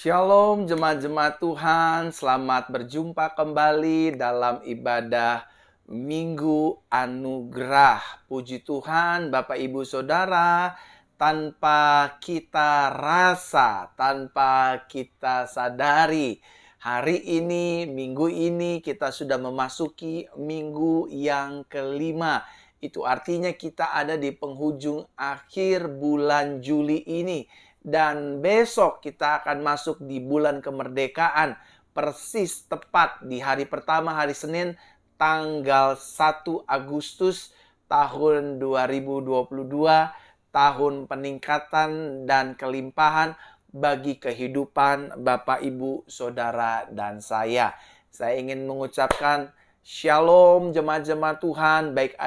Shalom jemaat-jemaat Tuhan, selamat berjumpa kembali dalam ibadah Minggu Anugerah. Puji Tuhan Bapak Ibu Saudara, tanpa kita rasa, tanpa kita sadari, hari ini, minggu ini kita sudah memasuki minggu yang kelima. Itu artinya kita ada di penghujung akhir bulan Juli ini. Dan besok kita akan masuk di bulan kemerdekaan, persis tepat di hari pertama, hari Senin, tanggal 1 Agustus tahun 2022, tahun peningkatan dan kelimpahan bagi kehidupan Bapak, Ibu, Saudara, dan saya. Saya ingin mengucapkan Shalom jemaat-jemaat Tuhan, baik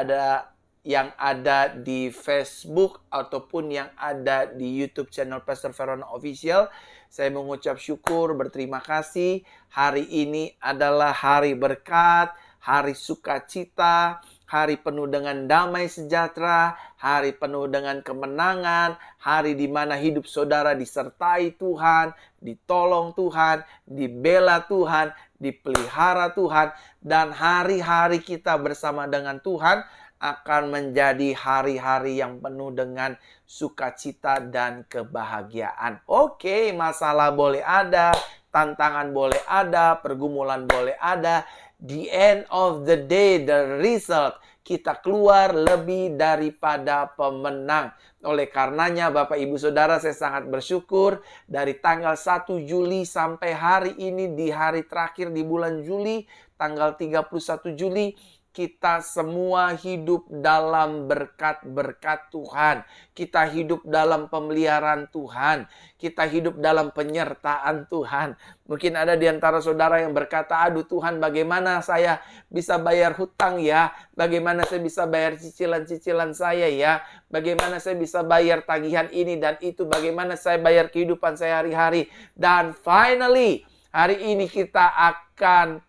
yang ada di Facebook ataupun yang ada di YouTube channel Pastor Verona Official. Saya mengucap syukur, berterima kasih. Hari ini adalah hari berkat, hari sukacita, hari penuh dengan damai sejahtera, hari penuh dengan kemenangan, hari di mana hidup saudara disertai Tuhan, ditolong Tuhan, dibela Tuhan, dipelihara Tuhan, dan hari-hari kita bersama dengan Tuhan akan menjadi hari-hari yang penuh dengan sukacita dan kebahagiaan. Oke, masalah boleh ada, tantangan boleh ada, pergumulan boleh ada. The end of the day, the result, kita keluar lebih daripada pemenang. Oleh karenanya Bapak Ibu Saudara, saya sangat bersyukur dari tanggal 1 Juli sampai hari ini, di hari terakhir di bulan Juli, tanggal 31 Juli, kita semua hidup dalam berkat-berkat Tuhan. Kita hidup dalam pemeliharaan Tuhan. Kita hidup dalam penyertaan Tuhan. Mungkin ada di antara saudara yang berkata, aduh Tuhan, bagaimana saya bisa bayar hutang ya? Bagaimana saya bisa bayar cicilan-cicilan saya ya? Bagaimana saya bisa bayar tagihan ini dan itu? Bagaimana saya bayar kehidupan saya hari-hari? Dan finally, hari ini kita akan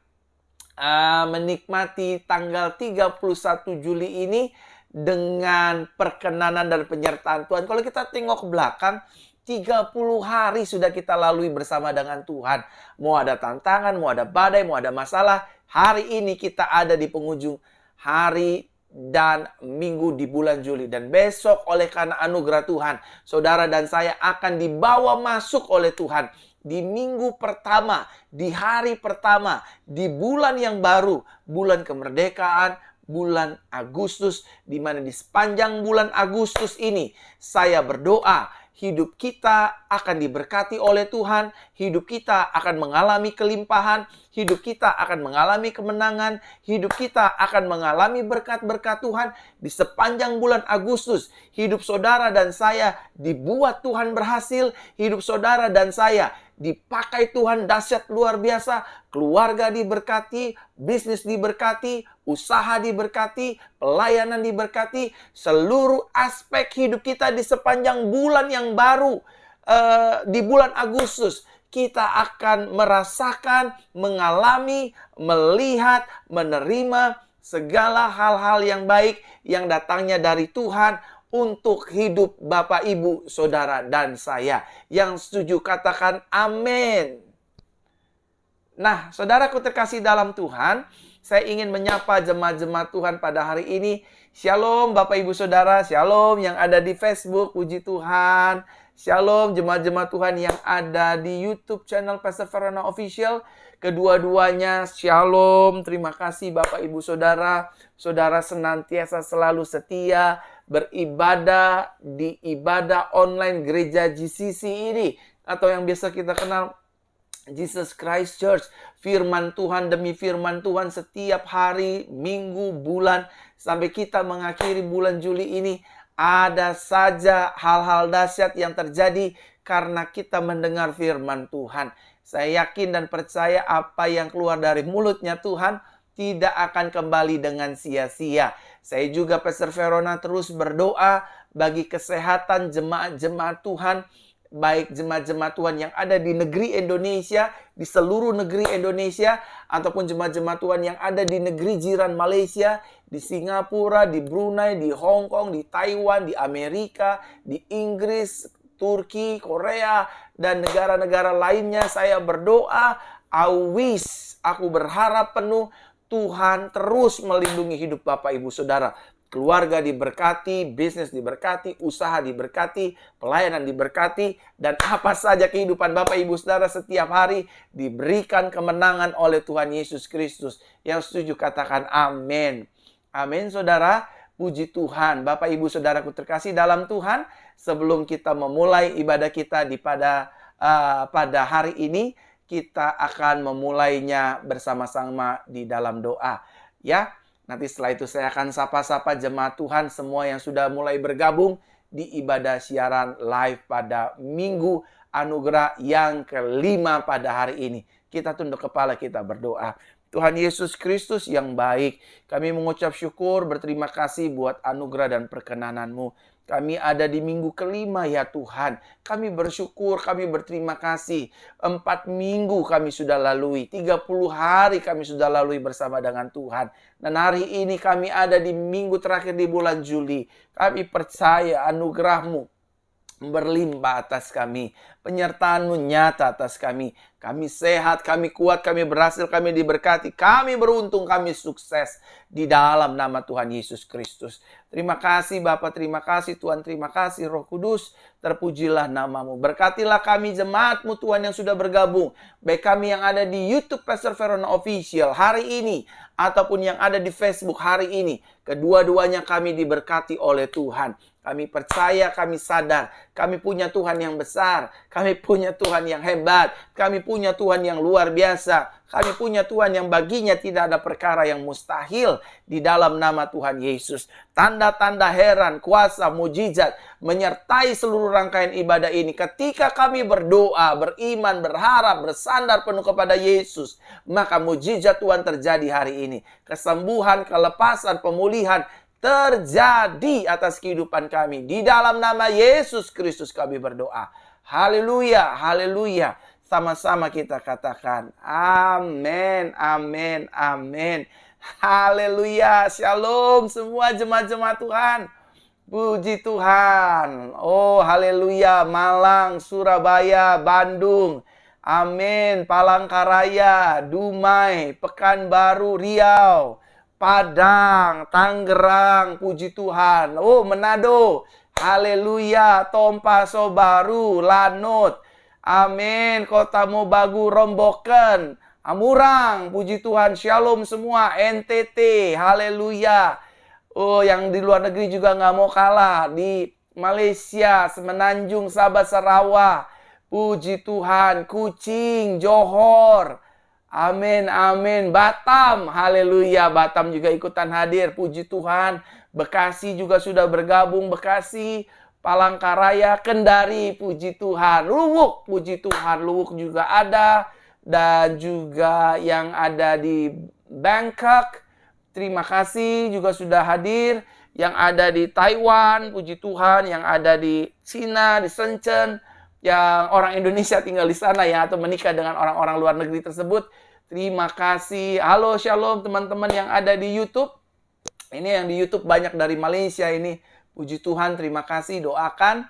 menikmati tanggal 31 Juli ini dengan perkenanan dan penyertaan Tuhan. Kalau kita tengok ke belakang, 30 hari sudah kita lalui bersama dengan Tuhan. Mau ada tantangan, mau ada badai, mau ada masalah, hari ini kita ada di penghujung hari dan minggu di bulan Juli. Dan besok oleh karena anugerah Tuhan, saudara dan saya akan dibawa masuk oleh Tuhan di minggu pertama, di hari pertama, di bulan yang baru, bulan kemerdekaan, bulan Agustus, di mana di sepanjang bulan Agustus ini, saya berdoa, hidup kita akan diberkati oleh Tuhan, hidup kita akan mengalami kelimpahan, hidup kita akan mengalami kemenangan, hidup kita akan mengalami berkat-berkat Tuhan di sepanjang bulan Agustus. Hidup saudara dan saya dibuat Tuhan berhasil, hidup saudara dan saya dipakai Tuhan dahsyat luar biasa, keluarga diberkati, bisnis diberkati, usaha diberkati, pelayanan diberkati, seluruh aspek hidup kita di sepanjang bulan yang baru, di bulan Agustus, kita akan merasakan, mengalami, melihat, menerima segala hal-hal yang baik yang datangnya dari Tuhan untuk hidup Bapak, Ibu, Saudara, dan saya. Yang setuju katakan amin. Nah, saudaraku terkasih dalam Tuhan, saya ingin menyapa jemaat-jemaat Tuhan pada hari ini. Shalom Bapak, Ibu, Saudara. Shalom yang ada di Facebook, puji Tuhan. Shalom jemaat-jemaat Tuhan yang ada di YouTube channel Pastor Verona Official. Kedua-duanya shalom. Terima kasih Bapak, Ibu, Saudara. Saudara senantiasa selalu setia beribadah di ibadah online gereja GCC ini, atau yang biasa kita kenal Jesus Christ Church. Firman Tuhan demi firman Tuhan setiap hari, minggu, bulan, sampai kita mengakhiri bulan Juli ini, ada saja hal-hal dahsyat yang terjadi karena kita mendengar firman Tuhan. Saya yakin dan percaya apa yang keluar dari mulutnya Tuhan tidak akan kembali dengan sia-sia. Saya juga Pastor Verona terus berdoa bagi kesehatan jemaat-jemaat Tuhan, baik jemaat-jemaat Tuhan yang ada di negeri Indonesia, di seluruh negeri Indonesia, ataupun jemaat-jemaat Tuhan yang ada di negeri jiran Malaysia, di Singapura, di Brunei, di Hong Kong, di Taiwan, di Amerika, di Inggris, Turki, Korea, dan negara-negara lainnya. Saya berdoa, aku berharap penuh Tuhan terus melindungi hidup Bapak Ibu Saudara. Keluarga diberkati, bisnis diberkati, usaha diberkati, pelayanan diberkati, dan apa saja kehidupan Bapak Ibu Saudara setiap hari diberikan kemenangan oleh Tuhan Yesus Kristus. Yang setuju katakan amin. Amin saudara, puji Tuhan. Bapak Ibu Saudaraku terkasih dalam Tuhan, sebelum kita memulai ibadah kita pada hari ini, kita akan memulainya bersama-sama di dalam doa. Ya. Nanti setelah itu saya akan sapa-sapa jemaat Tuhan semua yang sudah mulai bergabung di ibadah siaran live pada Minggu Anugerah yang kelima pada hari ini. Kita tunduk kepala, kita berdoa. Tuhan Yesus Kristus yang baik, kami mengucap syukur, berterima kasih buat anugerah dan perkenanan-Mu. Kami ada di minggu kelima ya Tuhan. Kami bersyukur, kami berterima kasih. 4 minggu kami sudah lalui. 30 hari kami sudah lalui bersama dengan Tuhan. Dan hari ini kami ada di minggu terakhir di bulan Juli. Kami percaya anugerah-Mu berlimpah atas kami. Penyertaan-Mu nyata atas kami. Kami sehat, kami kuat, kami berhasil, kami diberkati. Kami beruntung, kami sukses di dalam nama Tuhan Yesus Kristus. Terima kasih Bapak, terima kasih Tuhan, terima kasih Roh Kudus. Terpujilah nama-Mu. Berkatilah kami jemaat-Mu Tuhan yang sudah bergabung. Baik kami yang ada di YouTube Pastor Verona Official hari ini, ataupun yang ada di Facebook hari ini. Kedua-duanya kami diberkati oleh Tuhan. Kami percaya, kami sadar, kami punya Tuhan yang besar, kami punya Tuhan yang hebat, kami punya Tuhan yang luar biasa, kami punya Tuhan yang baginya tidak ada perkara yang mustahil di dalam nama Tuhan Yesus. Tanda-tanda heran, kuasa, mujizat menyertai seluruh rangkaian ibadah ini. Ketika kami berdoa, beriman, berharap, bersandar penuh kepada Yesus, maka mujizat Tuhan terjadi hari ini. Kesembuhan, kelepasan, pemulihan terjadi atas kehidupan kami. Di dalam nama Yesus Kristus kami berdoa. Haleluya, haleluya. Sama-sama kita katakan amin, amin, amin. Haleluya, shalom semua jemaat-jemaat Tuhan. Puji Tuhan. Oh, haleluya. Malang, Surabaya, Bandung. Amin. Palangkaraya, Dumai, Pekanbaru, Riau, Padang, Tangerang, puji Tuhan. Oh, Manado, haleluya. Tompaso Baru, Lanut, amin. Kota Mobagu, Romboken, Amurang, puji Tuhan. Shalom semua. NTT, haleluya. Oh, yang di luar negeri juga nggak mau kalah. Di Malaysia, Semenanjung, Sabah, Sarawak, puji Tuhan. Kuching, Johor, amin, amin. Batam, haleluya. Batam juga ikutan hadir, puji Tuhan. Bekasi juga sudah bergabung. Bekasi, Palangkaraya, Kendari, puji Tuhan. Luwuk, puji Tuhan. Luwuk juga ada. Dan juga yang ada di Bangkok, terima kasih juga sudah hadir. Yang ada di Taiwan, puji Tuhan. Yang ada di Cina, di Shenzhen, yang orang Indonesia tinggal di sana ya, atau menikah dengan orang-orang luar negeri tersebut. Terima kasih. Halo, shalom teman-teman yang ada di YouTube. Ini yang di YouTube banyak dari Malaysia ini. Puji Tuhan, terima kasih. Doakan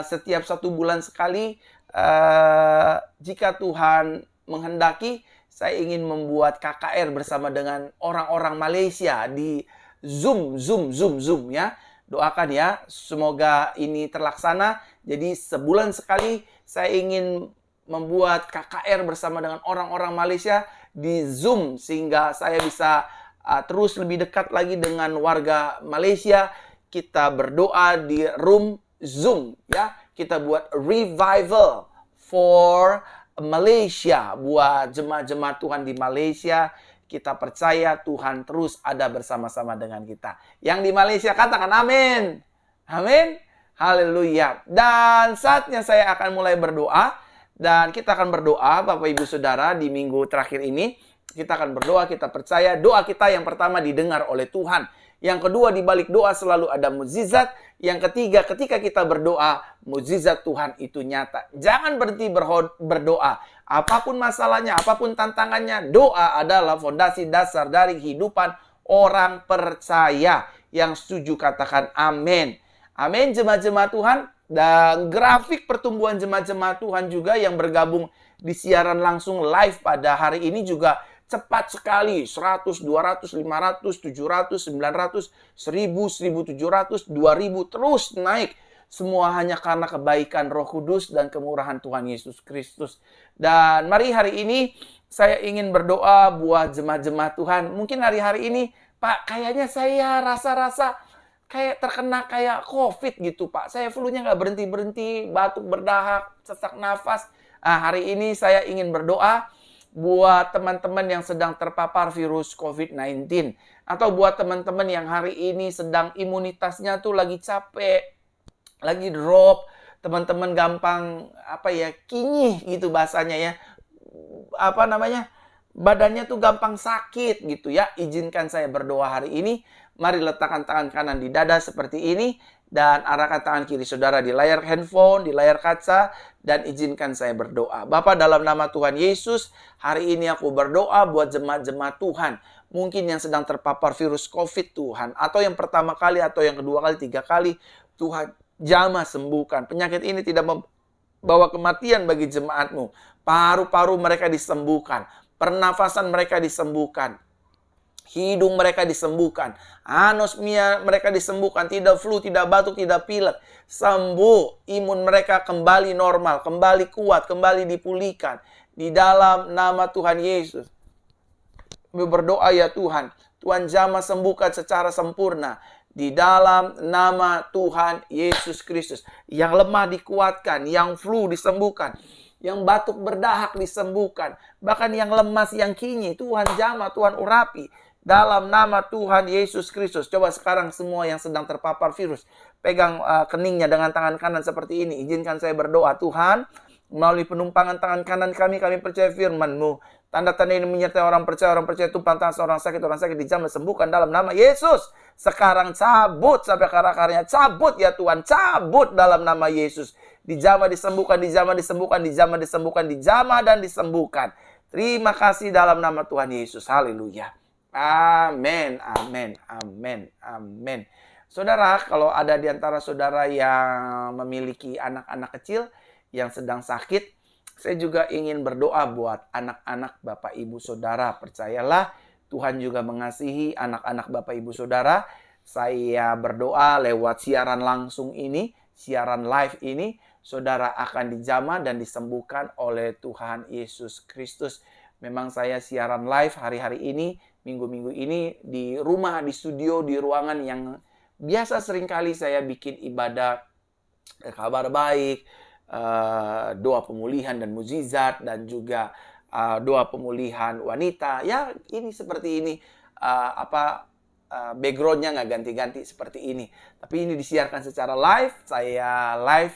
setiap 1 bulan sekali. Jika Tuhan menghendaki, saya ingin membuat KKR bersama dengan orang-orang Malaysia di Zoom ya. Doakan ya, semoga ini terlaksana. Jadi sebulan sekali saya ingin membuat KKR bersama dengan orang-orang Malaysia di Zoom, sehingga saya bisa terus lebih dekat lagi dengan warga Malaysia. Kita berdoa di room Zoom ya. Kita buat revival for Malaysia buat jemaat-jemaat Tuhan di Malaysia. Kita percaya Tuhan terus ada bersama-sama dengan kita. Yang di Malaysia katakan amin. Amin. Haleluya. Dan saatnya saya akan mulai berdoa. Dan kita akan berdoa, Bapak Ibu Saudara, di minggu terakhir ini. Kita akan berdoa, kita percaya doa kita yang pertama didengar oleh Tuhan. Yang kedua, di balik doa selalu ada mukjizat. Yang ketiga, ketika kita berdoa, mukjizat Tuhan itu nyata. Jangan berhenti berdoa. Apapun masalahnya, apapun tantangannya, doa adalah fondasi dasar dari kehidupan orang percaya. Yang setuju katakan amin. Amin, jemaat-jemaat Tuhan. Dan grafik pertumbuhan jemaat-jemaat Tuhan juga yang bergabung di siaran langsung live pada hari ini juga cepat sekali. 100, 200, 500, 700, 900, 1000, 1700, 2000 terus naik. Semua hanya karena kebaikan Roh Kudus dan kemurahan Tuhan Yesus Kristus. Dan mari hari ini saya ingin berdoa buat jemaat-jemaat Tuhan. Mungkin hari-hari ini, Pak, kayaknya saya rasa-rasa kayak terkena kayak COVID gitu, Pak. Saya flu-nya nggak berhenti-berhenti, batuk berdahak, sesak nafas. Nah, hari ini saya ingin berdoa buat teman-teman yang sedang terpapar virus COVID-19. Atau buat teman-teman yang hari ini sedang imunitasnya tuh lagi capek, lagi drop. Teman-teman gampang, kinyih gitu bahasanya ya. Badannya tuh gampang sakit gitu ya. Izinkan saya berdoa hari ini. Mari letakkan tangan kanan di dada seperti ini. Dan arahkan tangan kiri saudara di layar handphone, di layar kaca. Dan izinkan saya berdoa. Bapa, dalam nama Tuhan Yesus, hari ini aku berdoa buat jemaat-jemaat Tuhan. Mungkin yang sedang terpapar virus COVID Tuhan. Atau yang pertama kali, atau yang kedua kali, 3 kali. Tuhan, jamah sembuhkan. Penyakit ini tidak membawa kematian bagi jemaatmu. Paru-paru mereka disembuhkan. Pernafasan mereka disembuhkan. Hidung mereka disembuhkan. Anosmia mereka disembuhkan. Tidak flu, tidak batuk, tidak pilek. Sembuh. Imun mereka kembali normal. Kembali kuat. Kembali dipulihkan. Di dalam nama Tuhan Yesus. Kami berdoa ya Tuhan. Tuhan jamah sembuhkan secara sempurna. Di dalam nama Tuhan Yesus Kristus. Yang lemah dikuatkan. Yang flu disembuhkan. Yang batuk berdahak disembuhkan. Bahkan yang lemas, yang kinyih, Tuhan jamah, Tuhan urapi. Dalam nama Tuhan Yesus Kristus. Coba sekarang semua yang sedang terpapar virus. Pegang keningnya dengan tangan kanan seperti ini. Izinkan saya berdoa. Tuhan, melalui penumpangan tangan kanan kami percaya firman-Mu. Tanda-tanda ini menyertai orang percaya tumpang tangan seorang sakit dijamah sembuhkan dalam nama Yesus. Sekarang cabut sampai akar-akarnya. Cabut ya Tuhan. Cabut dalam nama Yesus. Dijamah disembuhkan, dijamah disembuhkan, dijamah disembuhkan, dijamah dan disembuhkan. Terima kasih dalam nama Tuhan Yesus. Haleluya. Amin, amin, amin, amin. Saudara, kalau ada di antara saudara yang memiliki anak-anak kecil yang sedang sakit, saya juga ingin berdoa buat anak-anak Bapak Ibu Saudara. Percayalah, Tuhan juga mengasihi anak-anak Bapak Ibu Saudara. Saya berdoa lewat siaran langsung ini, siaran live ini, saudara akan dijamah dan disembuhkan oleh Tuhan Yesus Kristus. Memang saya siaran live hari-hari ini, minggu-minggu ini di rumah, di studio, di ruangan yang biasa seringkali saya bikin ibadah kabar baik, doa pemulihan dan mukjizat, dan juga doa pemulihan wanita. Ya, ini seperti ini. Backgroundnya nggak ganti-ganti seperti ini. Tapi ini disiarkan secara live. Saya live,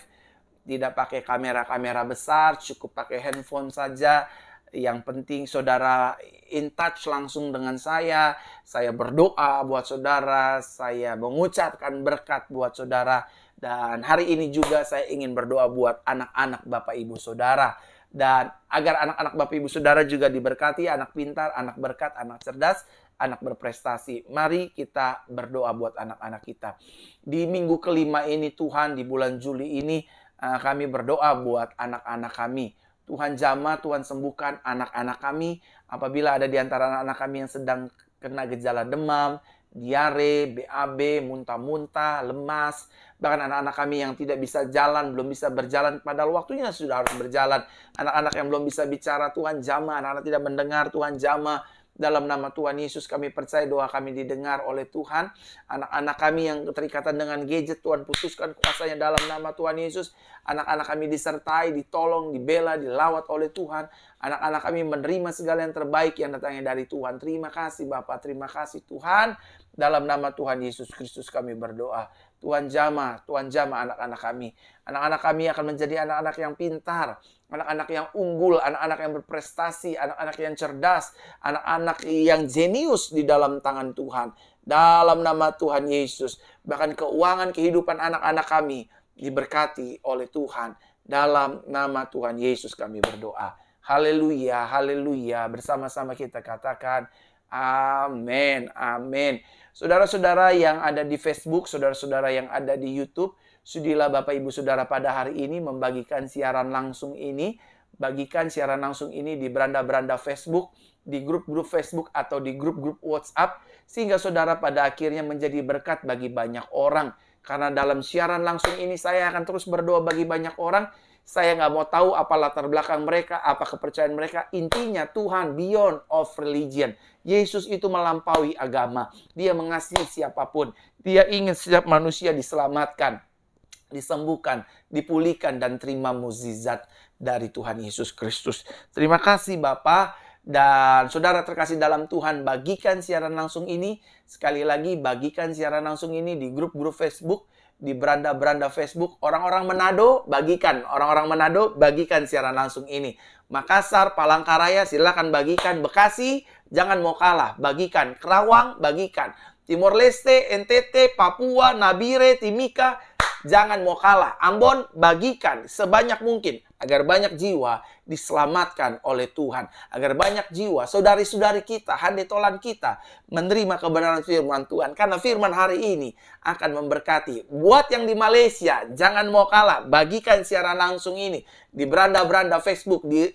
tidak pakai kamera-kamera besar, cukup pakai handphone saja. Yang penting saudara in touch langsung dengan saya. Saya berdoa buat saudara. Saya mengucapkan berkat buat saudara. Dan hari ini juga saya ingin berdoa buat anak-anak Bapak Ibu Saudara. Dan agar anak-anak Bapak Ibu Saudara juga diberkati. Anak pintar, anak berkat, anak cerdas, anak berprestasi. Mari kita berdoa buat anak-anak kita. Di minggu kelima ini Tuhan, di bulan Juli ini, kami berdoa buat anak-anak kami. Tuhan jamah, Tuhan sembuhkan anak-anak kami. Apabila ada di antara anak-anak kami yang sedang kena gejala demam, diare, BAB, muntah-muntah, lemas. Bahkan anak-anak kami yang tidak bisa jalan, belum bisa berjalan, padahal waktunya sudah harus berjalan. Anak-anak yang belum bisa bicara, Tuhan jamah. Anak-anak tidak mendengar, Tuhan jamah. Dalam nama Tuhan Yesus kami percaya doa kami didengar oleh Tuhan. Anak-anak kami yang keterikatan dengan gadget, Tuhan putuskan kuasanya dalam nama Tuhan Yesus. Anak-anak kami disertai, ditolong, dibela, dilawat oleh Tuhan. Anak-anak kami menerima segala yang terbaik yang datangnya dari Tuhan. Terima kasih Bapak, terima kasih Tuhan. Dalam nama Tuhan Yesus Kristus kami berdoa. Tuhan jamah anak-anak kami. Anak-anak kami akan menjadi anak-anak yang pintar, anak-anak yang unggul, anak-anak yang berprestasi, anak-anak yang cerdas, anak-anak yang jenius di dalam tangan Tuhan. Dalam nama Tuhan Yesus, bahkan keuangan kehidupan anak-anak kami diberkati oleh Tuhan. Dalam nama Tuhan Yesus kami berdoa. Haleluya, haleluya. Bersama-sama kita katakan amin, amin. Saudara-saudara yang ada di Facebook, saudara-saudara yang ada di YouTube, Sudilah Bapak Ibu Saudara pada hari ini membagikan siaran langsung ini. Bagikan siaran langsung ini di beranda-beranda Facebook, di grup-grup Facebook atau di grup-grup WhatsApp. Sehingga saudara pada akhirnya menjadi berkat bagi banyak orang. Karena dalam siaran langsung ini saya akan terus berdoa bagi banyak orang. Saya nggak mau tahu apa latar belakang mereka, apa kepercayaan mereka. Intinya Tuhan beyond of religion. Yesus itu melampaui agama. Dia mengasihi siapapun. Dia ingin setiap manusia diselamatkan, disembuhkan, dipulihkan, dan terima mukjizat dari Tuhan Yesus Kristus. Terima kasih Bapak. Dan saudara terkasih dalam Tuhan, bagikan siaran langsung ini. Sekali lagi, bagikan siaran langsung ini di grup-grup Facebook, di beranda-beranda Facebook. Orang-orang Manado, bagikan. Orang-orang Manado, bagikan siaran langsung ini. Makassar, Palangkaraya, silakan bagikan. Bekasi, jangan mau kalah, bagikan. Kerawang, bagikan. Timor Leste, NTT, Papua, Nabire, Timika, jangan mau kalah. Ambon, bagikan sebanyak mungkin. Agar banyak jiwa diselamatkan oleh Tuhan. Agar banyak jiwa, saudari-saudari kita, handetolan kita, menerima kebenaran firman Tuhan. Karena firman hari ini akan memberkati. Buat yang di Malaysia, jangan mau kalah. Bagikan siaran langsung ini. Di beranda-beranda Facebook, di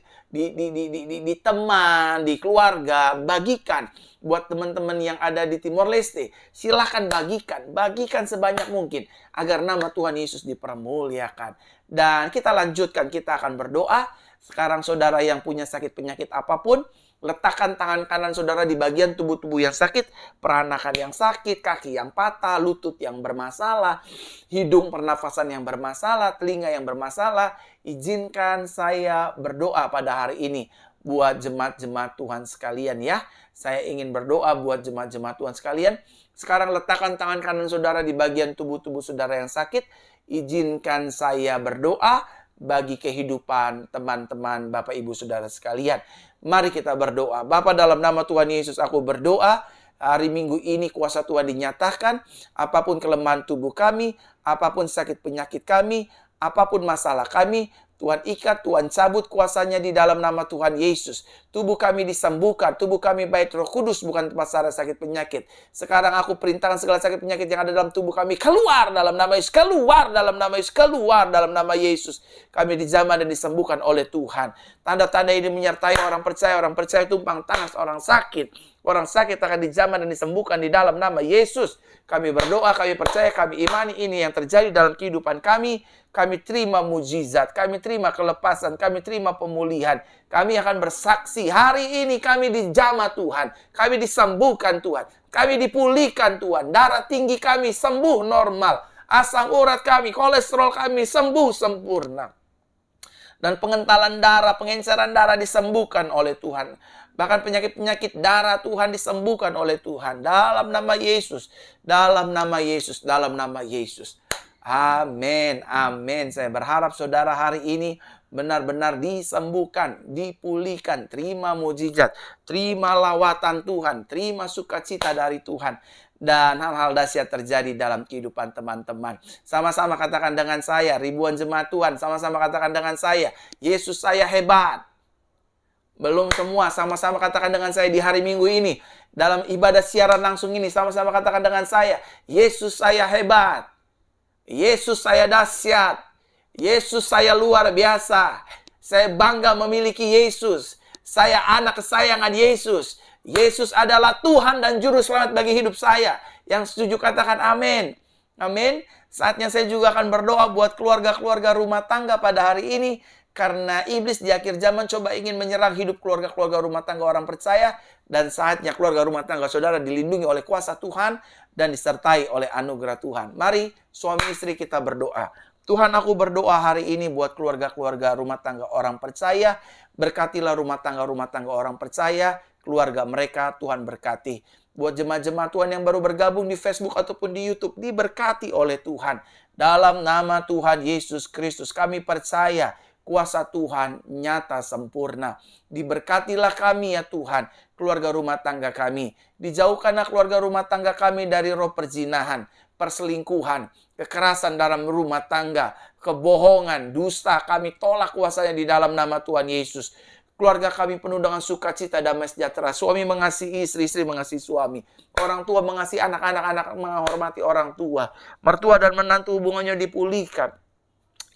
teman, di keluarga, bagikan. Buat teman-teman yang ada di Timor Leste, silahkan bagikan. Bagikan sebanyak mungkin. Agar nama Tuhan Yesus dipermuliakan. Dan kita lanjutkan, kita akan berdoa. Sekarang saudara yang punya sakit penyakit apapun, letakkan tangan kanan saudara di bagian tubuh-tubuh yang sakit. Peranakan yang sakit, kaki yang patah, lutut yang bermasalah, hidung pernafasan yang bermasalah, telinga yang bermasalah. Izinkan saya berdoa pada hari ini buat jemaat-jemaat Tuhan sekalian ya. Saya ingin berdoa buat jemaat-jemaat Tuhan sekalian. Sekarang letakkan tangan kanan saudara di bagian tubuh-tubuh saudara yang sakit. Izinkan saya berdoa bagi kehidupan teman-teman Bapak Ibu Saudara sekalian. Mari kita berdoa. Bapa, dalam nama Tuhan Yesus aku berdoa. Hari Minggu ini kuasa Tuhan dinyatakan. Apapun kelemahan tubuh kami, apapun sakit penyakit kami, apapun masalah kami, Tuhan ikat, Tuhan cabut kuasanya di dalam nama Tuhan Yesus. Tubuh kami disembuhkan, tubuh kami baik Roh Kudus, bukan tempat sarana sakit penyakit. Sekarang aku perintahkan segala sakit penyakit yang ada dalam tubuh kami keluar dalam nama Yesus, keluar dalam nama Yesus, keluar dalam nama Yesus. Kami dijamah dan disembuhkan oleh Tuhan. Tanda-tanda ini menyertai orang percaya tumpang tangan orang sakit. Orang sakit akan dijamah dan disembuhkan di dalam nama Yesus. Kami berdoa, kami percaya, kami imani ini yang terjadi dalam kehidupan kami. Kami terima mujizat, kami terima kelepasan, kami terima pemulihan. Kami akan bersaksi, hari ini kami dijamah Tuhan. Kami disembuhkan Tuhan. Kami dipulihkan Tuhan. Darah tinggi kami sembuh normal. Asam urat kami, kolesterol kami sembuh sempurna. Dan pengentalan darah, pengenceran darah disembuhkan oleh Tuhan. Bahkan penyakit-penyakit darah Tuhan disembuhkan oleh Tuhan. Dalam nama Yesus. Dalam nama Yesus. Dalam nama Yesus. Amin. Amin. Saya berharap saudara hari ini benar-benar disembuhkan, dipulihkan. Terima mujizat. Terima lawatan Tuhan. Terima sukacita dari Tuhan. Dan hal-hal dahsyat terjadi dalam kehidupan teman-teman. Sama-sama katakan dengan saya, ribuan jemaat Tuhan. Sama-sama katakan dengan saya, Yesus saya hebat. Belum semua, sama-sama katakan dengan saya di hari Minggu ini. Dalam ibadah siaran langsung ini, sama-sama katakan dengan saya, Yesus saya hebat. Yesus saya dahsyat. Yesus saya luar biasa. Saya bangga memiliki Yesus. Saya anak kesayangan Yesus. Yesus adalah Tuhan dan Juru Selamat bagi hidup saya. Yang setuju katakan amin. Amin. Saatnya saya juga akan berdoa buat keluarga-keluarga rumah tangga pada hari ini. Karena iblis di akhir zaman coba ingin menyerang hidup keluarga-keluarga rumah tangga orang percaya. Dan saatnya keluarga rumah tangga saudara dilindungi oleh kuasa Tuhan dan disertai oleh anugerah Tuhan. Mari suami istri kita berdoa. Tuhan, aku berdoa hari ini buat keluarga-keluarga rumah tangga orang percaya. Berkatilah rumah tangga orang percaya. Keluarga mereka Tuhan berkati. Buat jemaat-jemaat Tuhan yang baru bergabung di Facebook ataupun di YouTube, diberkati oleh Tuhan. Dalam nama Tuhan Yesus Kristus kami percaya kuasa Tuhan nyata sempurna. Diberkatilah kami ya Tuhan, keluarga rumah tangga kami. Dijauhkanlah keluarga rumah tangga kami dari roh perzinahan, perselingkuhan, kekerasan dalam rumah tangga, kebohongan, dusta. Kami tolak kuasanya di dalam nama Tuhan Yesus. Keluarga kami penuh dengan sukacita, damai sejahtera. Suami mengasihi istri, istri mengasihi suami. Orang tua mengasihi anak-anak, anak menghormati orang tua. Mertua dan menantu hubungannya dipulihkan.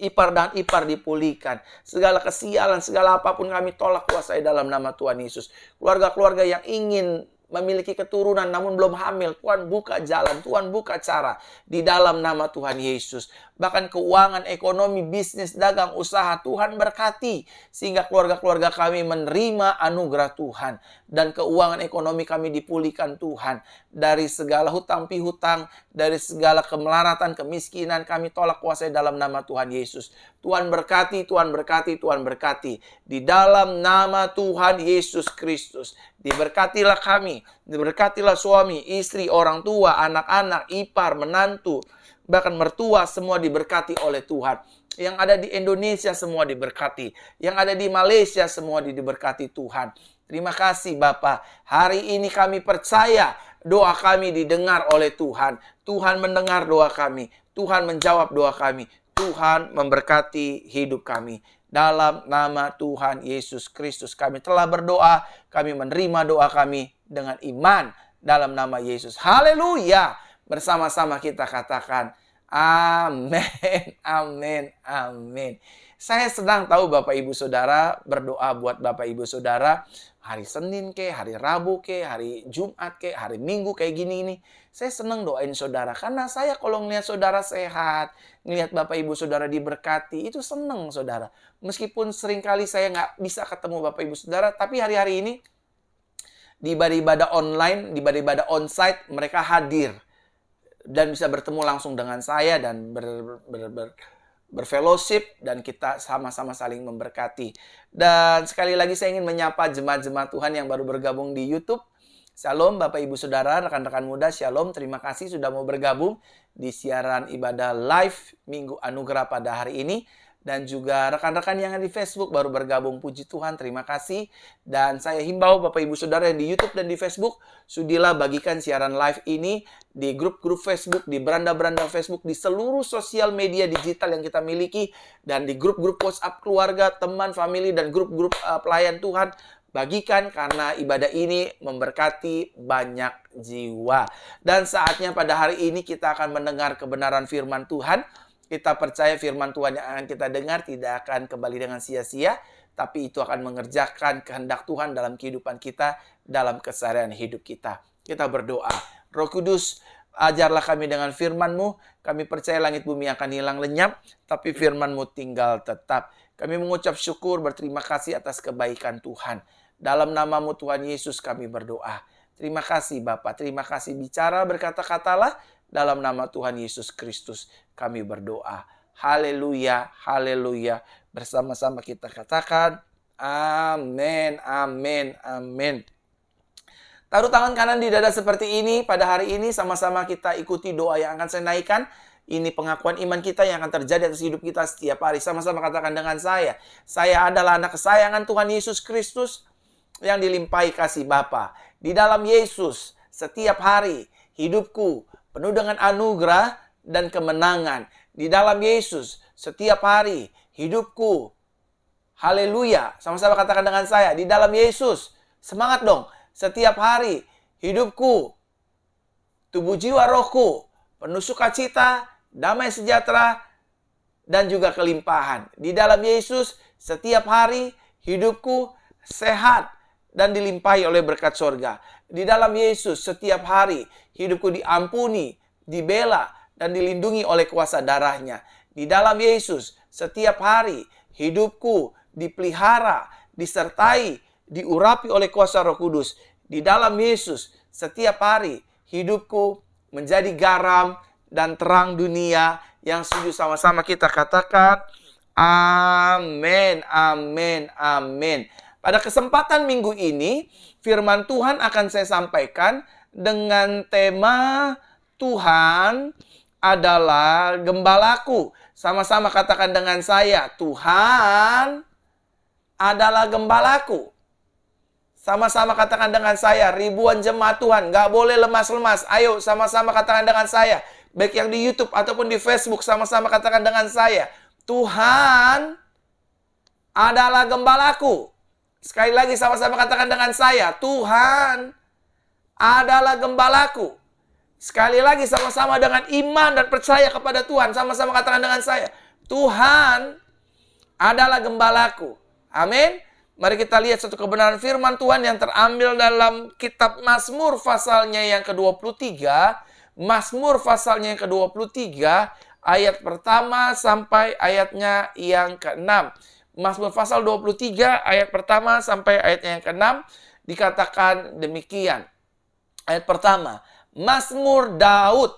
Ipar dan ipar dipulihkan. Segala kesialan, segala apapun kami tolak kuasai dalam nama Tuhan Yesus. Keluarga-keluarga yang ingin memiliki keturunan namun belum hamil, Tuhan buka jalan, Tuhan buka cara di dalam nama Tuhan Yesus. Bahkan keuangan, ekonomi, bisnis, dagang, usaha, Tuhan berkati sehingga keluarga-keluarga kami menerima anugerah Tuhan dan keuangan ekonomi kami dipulihkan Tuhan. Dari segala hutang pihutang, dari segala kemelaratan, kemiskinan kami tolak kuasai dalam nama Tuhan Yesus. Tuhan berkati, Tuhan berkati, Tuhan berkati. Di dalam nama Tuhan Yesus Kristus. Diberkatilah kami, diberkatilah suami, istri, orang tua, anak-anak, ipar, menantu, bahkan mertua semua diberkati oleh Tuhan. Yang ada di Indonesia semua diberkati. Yang ada di Malaysia semua diberkati Tuhan. Terima kasih Bapa. Hari ini kami percaya doa kami didengar oleh Tuhan. Tuhan mendengar doa kami. Tuhan menjawab doa kami. Tuhan memberkati hidup kami. Dalam nama Tuhan Yesus Kristus kami telah berdoa. Kami menerima doa kami dengan iman dalam nama Yesus. Haleluya. Bersama-sama kita katakan amin, amin, amin. Saya senang tahu Bapak Ibu Saudara berdoa buat Bapak Ibu Saudara. Hari Senin ke, hari Rabu ke, hari Jumat ke, hari Minggu kayak gini ini. Saya senang doain saudara. Karena saya kalau ngelihat saudara sehat, ngelihat Bapak Ibu Saudara diberkati, itu senang saudara. Meskipun seringkali saya nggak bisa ketemu Bapak Ibu Saudara, tapi hari-hari ini di ibadah-ibadah online, di ibadah-ibadah onsite, mereka hadir. Dan bisa bertemu langsung dengan saya dan berfellowship dan kita sama-sama saling memberkati. Dan sekali lagi saya ingin menyapa jemaat-jemaat Tuhan yang baru bergabung di YouTube. Shalom Bapak Ibu Saudara, rekan-rekan muda, Shalom. Terima kasih sudah mau bergabung di siaran ibadah live Minggu Anugerah pada hari ini. Dan juga rekan-rekan yang ada di Facebook baru bergabung, puji Tuhan, terima kasih. Dan saya himbau Bapak Ibu Saudara yang di YouTube dan di Facebook, sudilah bagikan siaran live ini di grup-grup Facebook, di beranda-beranda Facebook, di seluruh sosial media digital yang kita miliki, dan di grup-grup WhatsApp keluarga, teman, family, dan grup-grup pelayan Tuhan. Bagikan karena ibadah ini memberkati banyak jiwa. Dan saatnya pada hari ini kita akan mendengar kebenaran firman Tuhan. Kita percaya firman Tuhan yang akan kita dengar tidak akan kembali dengan sia-sia, tapi itu akan mengerjakan kehendak Tuhan dalam kehidupan kita, dalam keseharian hidup kita. Kita berdoa. Roh Kudus, ajarlah kami dengan firman-Mu. Kami percaya langit bumi akan hilang lenyap, tapi firman-Mu tinggal tetap. Kami mengucap syukur, berterima kasih atas kebaikan Tuhan. Dalam nama-Mu Tuhan Yesus kami berdoa. Terima kasih Bapa, terima kasih bicara berkata-katalah. Dalam nama Tuhan Yesus Kristus kami berdoa. Haleluya, haleluya. Bersama-sama kita katakan amin, amin, amin. Taruh tangan kanan di dada seperti ini. Pada hari ini sama-sama kita ikuti doa yang akan saya naikkan. Ini pengakuan iman kita yang akan terjadi atas hidup kita setiap hari. Sama-sama katakan dengan saya. Saya adalah anak kesayangan Tuhan Yesus Kristus yang dilimpahi kasih Bapa. Di dalam Yesus setiap hari hidupku penuh dengan anugerah dan kemenangan. Di dalam Yesus setiap hari hidupku. Haleluya. Sama-sama katakan dengan saya. Di dalam Yesus. Semangat dong. Setiap hari hidupku, tubuh jiwa rohku penuh sukacita, damai sejahtera, dan juga kelimpahan. Di dalam Yesus setiap hari hidupku sehat dan dilimpahi oleh berkat sorga. Di dalam Yesus setiap hari hidupku diampuni, dibela, dan dilindungi oleh kuasa darahnya. Di dalam Yesus setiap hari hidupku dipelihara, disertai, diurapi oleh kuasa Roh Kudus. Di dalam Yesus setiap hari hidupku menjadi garam dan terang dunia. Yang setuju sama-sama kita katakan amin, amin, amin. Pada kesempatan minggu ini, firman Tuhan akan saya sampaikan dengan tema Tuhan adalah gembalaku. Sama-sama katakan dengan saya, Tuhan adalah gembalaku. Sama-sama katakan dengan saya, ribuan jemaat Tuhan, gak boleh lemas-lemas. Ayo sama-sama katakan dengan saya. Baik yang di YouTube ataupun di Facebook, sama-sama katakan dengan saya. Tuhan adalah gembalaku. Sekali lagi sama-sama katakan dengan saya, Tuhan adalah gembalaku. Sekali lagi sama-sama dengan iman dan percaya kepada Tuhan. Sama-sama katakan dengan saya, Tuhan adalah gembalaku. Amin. Mari kita lihat satu kebenaran firman Tuhan yang terambil dalam kitab Mazmur pasalnya yang ke-23. Mazmur pasalnya yang ke-23, ayat pertama sampai ayatnya yang ke-6. Mazmur pasal 23 ayat pertama sampai ayatnya yang ke-6 dikatakan demikian. Ayat pertama, Mazmur Daud.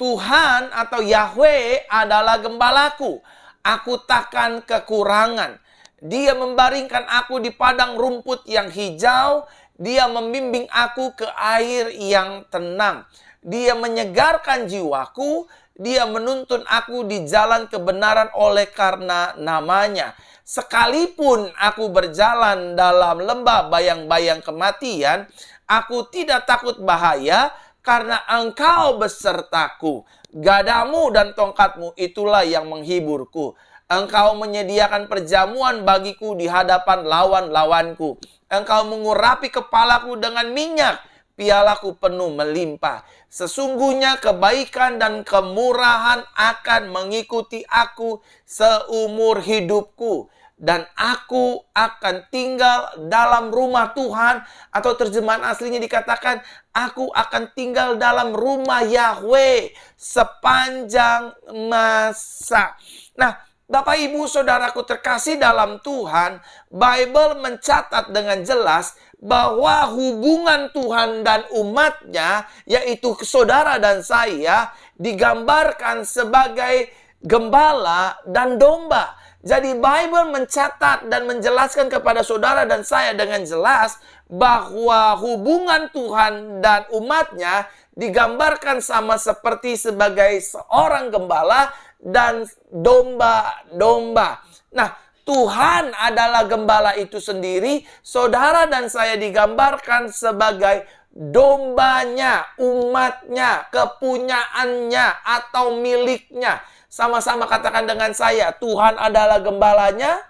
Tuhan atau Yahweh adalah gembalaku. Aku takkan kekurangan. Dia membaringkan aku di padang rumput yang hijau. Dia membimbing aku ke air yang tenang. Dia menyegarkan jiwaku. Dia menuntun aku di jalan kebenaran oleh karena namanya. Sekalipun aku berjalan dalam lembah bayang-bayang kematian, aku tidak takut bahaya karena Engkau besertaku. Gadamu dan tongkatmu itulah yang menghiburku. Engkau menyediakan perjamuan bagiku di hadapan lawan-lawanku. Engkau mengurapi kepalaku dengan minyak. Pialaku penuh melimpah. Sesungguhnya kebaikan dan kemurahan akan mengikuti aku seumur hidupku. Dan aku akan tinggal dalam rumah Tuhan. Atau terjemahan aslinya dikatakan, aku akan tinggal dalam rumah Yahweh sepanjang masa. Nah, Bapak Ibu Saudaraku terkasih dalam Tuhan, Bible mencatat dengan jelas bahwa hubungan Tuhan dan umatnya, yaitu saudara dan saya, digambarkan sebagai gembala dan domba. Jadi Bible mencatat dan menjelaskan kepada saudara dan saya dengan jelas bahwa hubungan Tuhan dan umatnya digambarkan sama seperti sebagai seorang gembala dan domba-domba. Nah, Tuhan adalah gembala itu sendiri. Saudara dan saya digambarkan sebagai dombanya, umatnya, kepunyaannya, atau miliknya. Sama-sama katakan dengan saya, Tuhan adalah gembalanya.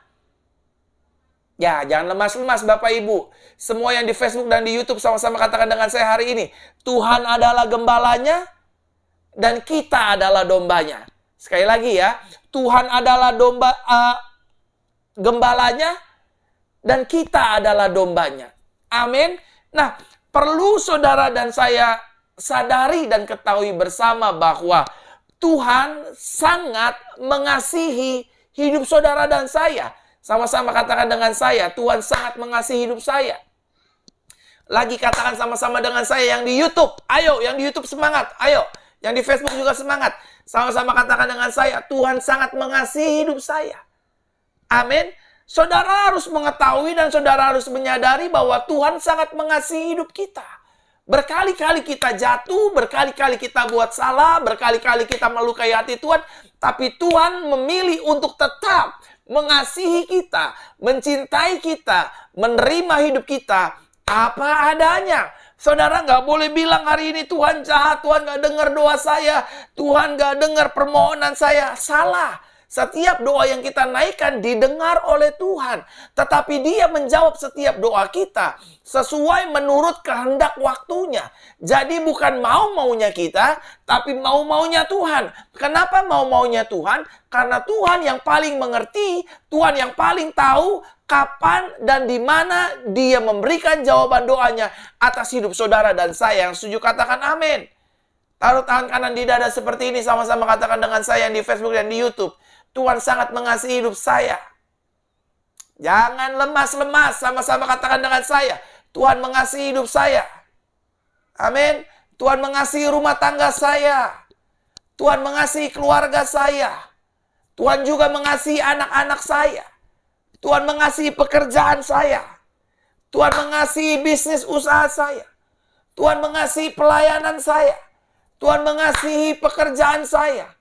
Ya, jangan lemas-lemas Bapak Ibu. Semua yang di Facebook dan di YouTube sama-sama katakan dengan saya hari ini. Tuhan adalah gembalanya dan kita adalah dombanya. Sekali lagi ya, Tuhan adalah gembalanya dan kita adalah dombanya. Amin. Nah, perlu saudara dan saya sadari dan ketahui bersama bahwa Tuhan sangat mengasihi hidup saudara dan saya. Sama-sama katakan dengan saya, Tuhan sangat mengasihi hidup saya. Lagi katakan sama-sama dengan saya yang di YouTube. Ayo, yang di YouTube semangat. Ayo, yang di Facebook juga semangat. Sama-sama katakan dengan saya, Tuhan sangat mengasihi hidup saya. Amin. Saudara harus mengetahui dan saudara harus menyadari bahwa Tuhan sangat mengasihi hidup kita. Berkali-kali kita jatuh, berkali-kali kita buat salah, berkali-kali kita melukai hati Tuhan. Tapi Tuhan memilih untuk tetap mengasihi kita, mencintai kita, menerima hidup kita apa adanya. Saudara nggak boleh bilang hari ini Tuhan jahat, Tuhan nggak dengar doa saya, Tuhan nggak dengar permohonan saya. Salah. Setiap doa yang kita naikkan didengar oleh Tuhan. Tetapi Dia menjawab setiap doa kita sesuai menurut kehendak waktunya. Jadi bukan mau-maunya kita, tapi mau-maunya Tuhan. Kenapa mau-maunya Tuhan? Karena Tuhan yang paling mengerti, Tuhan yang paling tahu kapan dan di mana Dia memberikan jawaban doanya atas hidup saudara dan saya. Yang setuju katakan amin. Taruh tangan kanan di dada seperti ini, sama-sama katakan dengan saya yang di Facebook dan di YouTube. Tuhan sangat mengasihi hidup saya. Jangan lemas-lemas, sama-sama katakan dengan saya. Tuhan mengasihi hidup saya. Amin. Tuhan mengasihi rumah tangga saya. Tuhan mengasihi keluarga saya. Tuhan juga mengasihi anak-anak saya. Tuhan mengasihi pekerjaan saya. Tuhan mengasihi bisnis usaha saya. Tuhan mengasihi pelayanan saya. Tuhan mengasihi pekerjaan saya.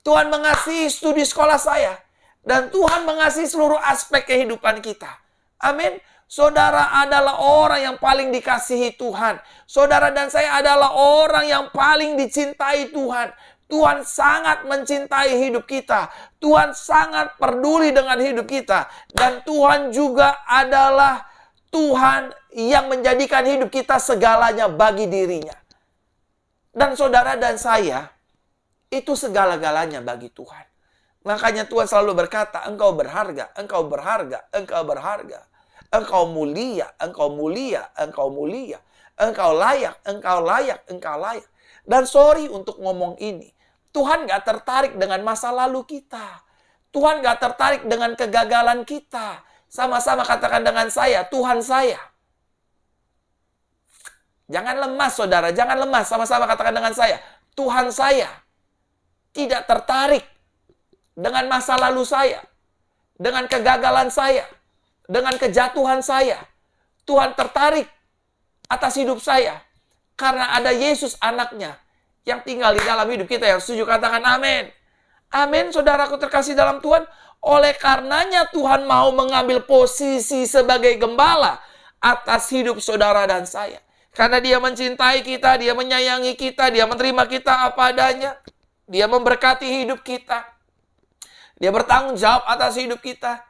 Tuhan mengasihi studi sekolah saya. Dan Tuhan mengasihi seluruh aspek kehidupan kita. Amin. Saudara adalah orang yang paling dikasihi Tuhan. Saudara dan saya adalah orang yang paling dicintai Tuhan. Tuhan sangat mencintai hidup kita. Tuhan sangat peduli dengan hidup kita. Dan Tuhan juga adalah Tuhan yang menjadikan hidup kita segalanya bagi dirinya. Dan saudara dan saya, itu segala-galanya bagi Tuhan. Makanya Tuhan selalu berkata, engkau berharga, engkau berharga, engkau berharga. Engkau mulia, engkau mulia, engkau mulia. Engkau layak, engkau layak, engkau layak. Dan sorry untuk ngomong ini. Tuhan gak tertarik dengan masa lalu kita. Tuhan gak tertarik dengan kegagalan kita. Sama-sama katakan dengan saya, Tuhan saya. Jangan lemas saudara, jangan lemas. Sama-sama katakan dengan saya, Tuhan saya. Tidak tertarik dengan masa lalu saya. Dengan kegagalan saya. Dengan kejatuhan saya. Tuhan tertarik atas hidup saya. Karena ada Yesus anaknya yang tinggal di dalam hidup kita. Yang setuju katakan amin. Amin saudaraku terkasih dalam Tuhan. Oleh karenanya Tuhan mau mengambil posisi sebagai gembala atas hidup saudara dan saya. Karena Dia mencintai kita, Dia menyayangi kita, Dia menerima kita apa adanya. Dia memberkati hidup kita. Dia bertanggung jawab atas hidup kita.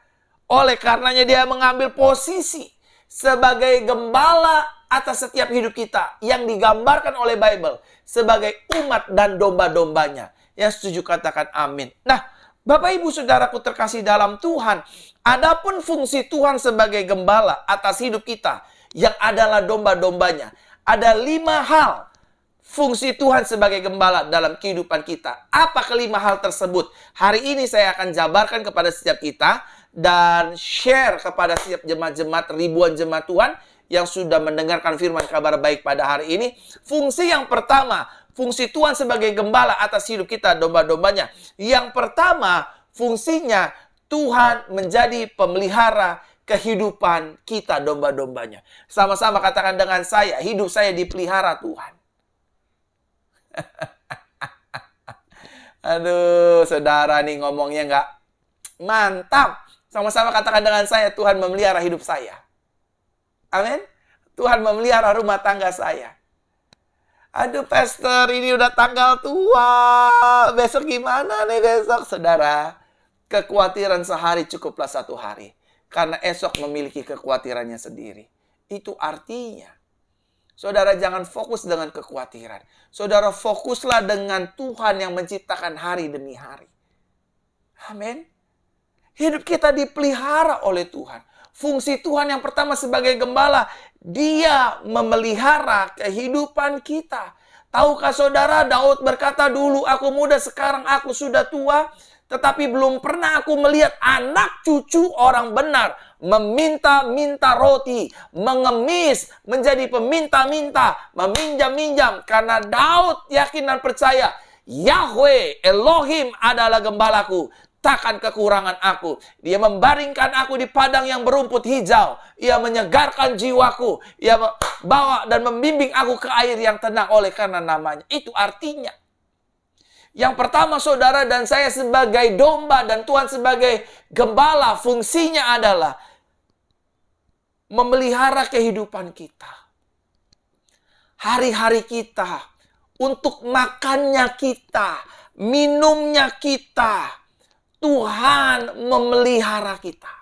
Oleh karenanya Dia mengambil posisi sebagai gembala atas setiap hidup kita yang digambarkan oleh Bible sebagai umat dan domba-dombanya. Yang setuju katakan amin. Nah, Bapak Ibu Saudaraku terkasih dalam Tuhan, adapun fungsi Tuhan sebagai gembala atas hidup kita yang adalah domba-dombanya, ada 5 hal fungsi Tuhan sebagai gembala dalam kehidupan kita. Apa kelima hal tersebut? Hari ini saya akan jabarkan kepada setiap kita dan share kepada setiap jemaat-jemaat, ribuan jemaat Tuhan yang sudah mendengarkan firman kabar baik pada hari ini. Fungsi yang pertama, fungsi Tuhan sebagai gembala atas hidup kita, domba-dombanya. Yang pertama, fungsinya Tuhan menjadi pemelihara kehidupan kita, domba-dombanya. Sama-sama katakan dengan saya, hidup saya dipelihara Tuhan. Aduh, saudara nih ngomongnya nggak mantap. Sama-sama katakan dengan saya, Tuhan memelihara hidup saya. Amin. Tuhan memelihara rumah tangga saya. Aduh, pastor, ini udah tanggal tua. Besok gimana nih besok, saudara? Kekhawatiran sehari cukuplah 1 hari. Karena esok memiliki kekhawatirannya sendiri. Itu artinya, saudara jangan fokus dengan kekhawatiran. Saudara fokuslah dengan Tuhan yang menciptakan hari demi hari. Amin. Hidup kita dipelihara oleh Tuhan. Fungsi Tuhan yang pertama sebagai gembala, Dia memelihara kehidupan kita. Tahukah saudara, Daud berkata dulu, aku muda, sekarang aku sudah tua. Tetapi belum pernah aku melihat anak cucu orang benar meminta-minta roti, mengemis, menjadi peminta-minta, meminjam-minjam. Karena Daud yakin dan percaya, Yahweh Elohim adalah gembalaku, takkan kekurangan aku. Dia membaringkan aku di padang yang berumput hijau. Ia menyegarkan jiwaku. Ia bawa dan membimbing aku ke air yang tenang oleh karena namanya. Itu artinya, yang pertama saudara dan saya sebagai domba dan Tuhan sebagai gembala, fungsinya adalah memelihara kehidupan kita. Hari-hari kita, untuk makannya kita, minumnya kita, Tuhan memelihara kita.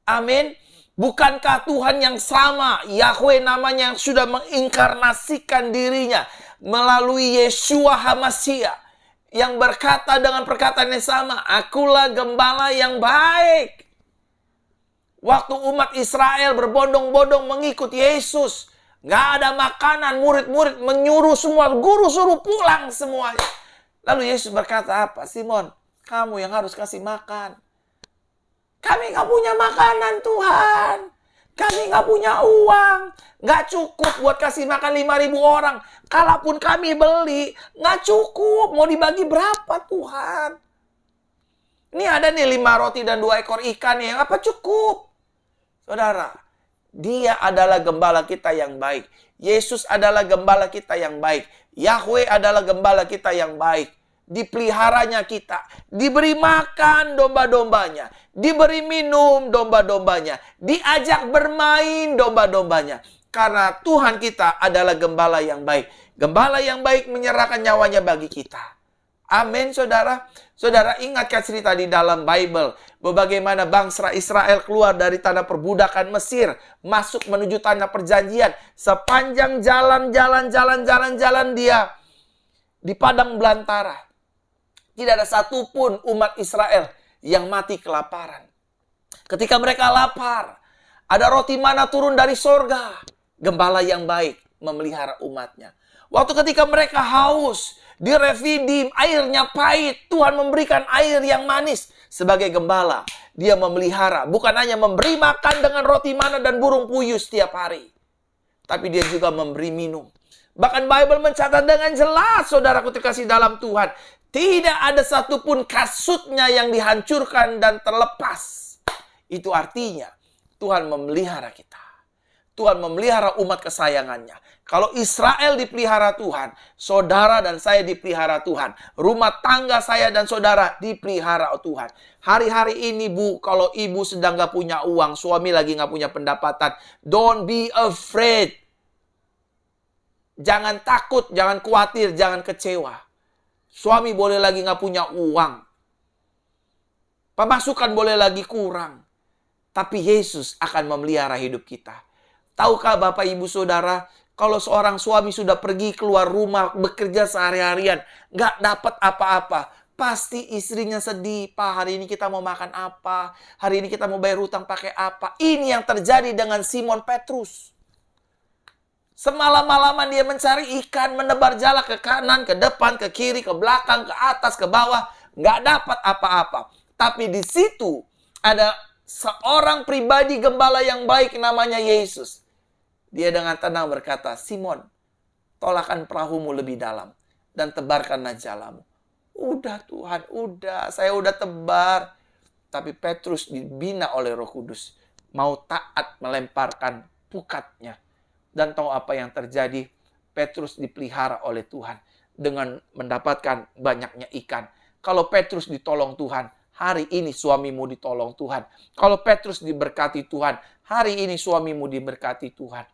Amin. Bukankah Tuhan yang sama, Yahweh namanya, yang sudah menginkarnasikan dirinya melalui Yeshua HaMashiach, yang berkata dengan perkataan yang sama, akulah gembala yang baik. Waktu umat Israel berbondong-bondong mengikut Yesus, gak ada makanan, murid-murid menyuruh semua, guru suruh pulang semuanya. Lalu Yesus berkata apa? Simon, kamu yang harus kasih makan. Kami gak punya makanan Tuhan. Kami gak punya uang. Gak cukup buat kasih makan 5.000 orang. Kalaupun kami beli, gak cukup. Mau dibagi berapa Tuhan? Ini ada nih 5 roti dan 2 ekor ikan yang apa cukup? Saudara, Dia adalah gembala kita yang baik. Yesus adalah gembala kita yang baik. Yahweh adalah gembala kita yang baik. Dipeliharanya kita, diberi makan domba-dombanya, diberi minum domba-dombanya, diajak bermain domba-dombanya. Karena Tuhan kita adalah gembala yang baik. Gembala yang baik menyerahkan nyawanya bagi kita. Amin, saudara. Saudara, ingatkah cerita di dalam Bible bagaimana bangsa Israel keluar dari tanah perbudakan Mesir, masuk menuju tanah perjanjian. Sepanjang jalan dia di padang belantara. Tidak ada satupun umat Israel yang mati kelaparan. Ketika mereka lapar, ada roti mana turun dari sorga. Gembala yang baik memelihara umatnya. Waktu ketika mereka haus, di Refidim, airnya pahit. Tuhan memberikan air yang manis. Sebagai gembala, dia memelihara. Bukan hanya memberi makan dengan roti mana dan burung puyuh setiap hari. Tapi dia juga memberi minum. Bahkan Bible mencatat dengan jelas, saudaraku terkasih dalam Tuhan. Tidak ada satupun kasutnya yang dihancurkan dan terlepas. Itu artinya Tuhan memelihara kita. Tuhan memelihara umat kesayangannya. Kalau Israel dipelihara Tuhan, saudara dan saya dipelihara Tuhan. Rumah tangga saya dan saudara dipelihara Tuhan. Hari-hari ini, Bu, kalau ibu sedang gak punya uang, suami lagi gak punya pendapatan, don't be afraid. Jangan takut, jangan khawatir, jangan kecewa. Suami boleh lagi gak punya uang. Pemasukan boleh lagi kurang. Tapi Yesus akan memelihara hidup kita. Tahukah Bapak Ibu Saudara, kalau seorang suami sudah pergi keluar rumah, bekerja sehari-harian, gak dapat apa-apa, pasti istrinya sedih. Pak, hari ini kita mau makan apa? Hari ini kita mau bayar hutang pakai apa? Ini yang terjadi dengan Simon Petrus. Semalam-malaman dia mencari ikan, menebar jala ke kanan, ke depan, ke kiri, ke belakang, ke atas, ke bawah. Nggak dapat apa-apa. Tapi di situ ada seorang pribadi gembala yang baik namanya Yesus. Dia dengan tenang berkata, Simon, tolakkan perahumu lebih dalam dan tebarkanlah jalamu. Udah Tuhan, udah. Saya udah tebar. Tapi Petrus dibina oleh Roh Kudus. Mau taat melemparkan pukatnya. Dan tahu apa yang terjadi? Petrus dipelihara oleh Tuhan dengan mendapatkan banyaknya ikan. Kalau Petrus ditolong Tuhan, hari ini suamimu ditolong Tuhan. Kalau Petrus diberkati Tuhan, hari ini suamimu diberkati Tuhan.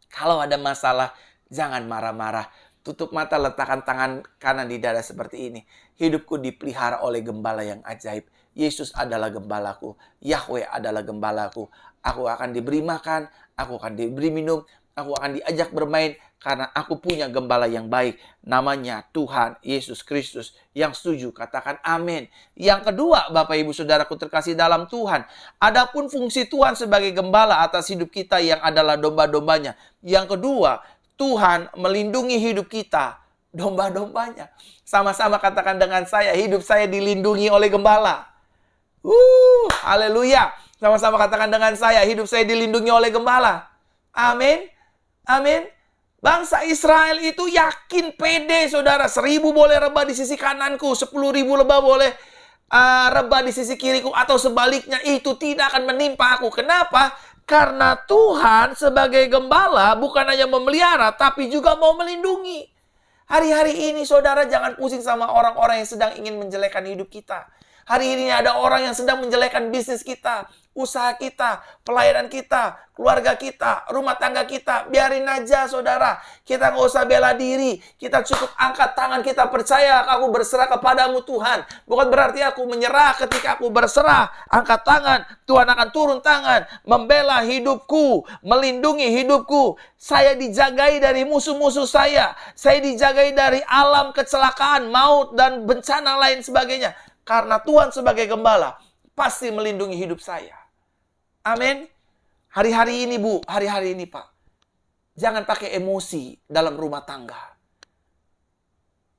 Kalau ada masalah, jangan marah-marah. Tutup mata, letakkan tangan kanan di dada seperti ini. Hidupku dipelihara oleh gembala yang ajaib. Yesus adalah gembalaku. Yahweh adalah gembalaku. Aku akan diberi makan, aku akan diberi minum, aku akan diajak bermain karena aku punya gembala yang baik. Namanya Tuhan Yesus Kristus. Yang setuju katakan amin. Yang kedua, Bapak Ibu Saudaraku terkasih dalam Tuhan. Adapun fungsi Tuhan sebagai gembala atas hidup kita yang adalah domba-dombanya. Yang kedua, Tuhan melindungi hidup kita, domba-dombanya. Sama-sama katakan dengan saya, hidup saya dilindungi oleh gembala. Haleluya. Sama-sama katakan dengan saya, hidup saya dilindungi oleh gembala. Amin. Amin. Bangsa Israel itu yakin, pede, saudara. 1.000 boleh rebah di sisi kananku, 10.000 lebah boleh rebah di sisi kiriku, atau sebaliknya, itu tidak akan menimpa aku. Kenapa? Karena Tuhan sebagai gembala bukan hanya memelihara, tapi juga mau melindungi. Hari-hari ini, saudara, jangan pusing sama orang-orang yang sedang ingin menjelekkan hidup kita. Hari ini ada orang yang sedang menjelekkan bisnis kita, usaha kita, pelayanan kita, keluarga kita, rumah tangga kita. Biarin aja, saudara. Kita nggak usah bela diri. Kita cukup angkat tangan, kita percaya aku berserah kepadamu Tuhan. Bukan berarti aku menyerah. Ketika aku berserah, angkat tangan, Tuhan akan turun tangan, membela hidupku, melindungi hidupku. Saya dijagai dari musuh-musuh saya. Saya dijagai dari alam kecelakaan, maut, dan bencana lain sebagainya. Karena Tuhan sebagai gembala pasti melindungi hidup saya. Amin. Hari-hari ini, Bu, hari-hari ini, Pak. Jangan pakai emosi dalam rumah tangga.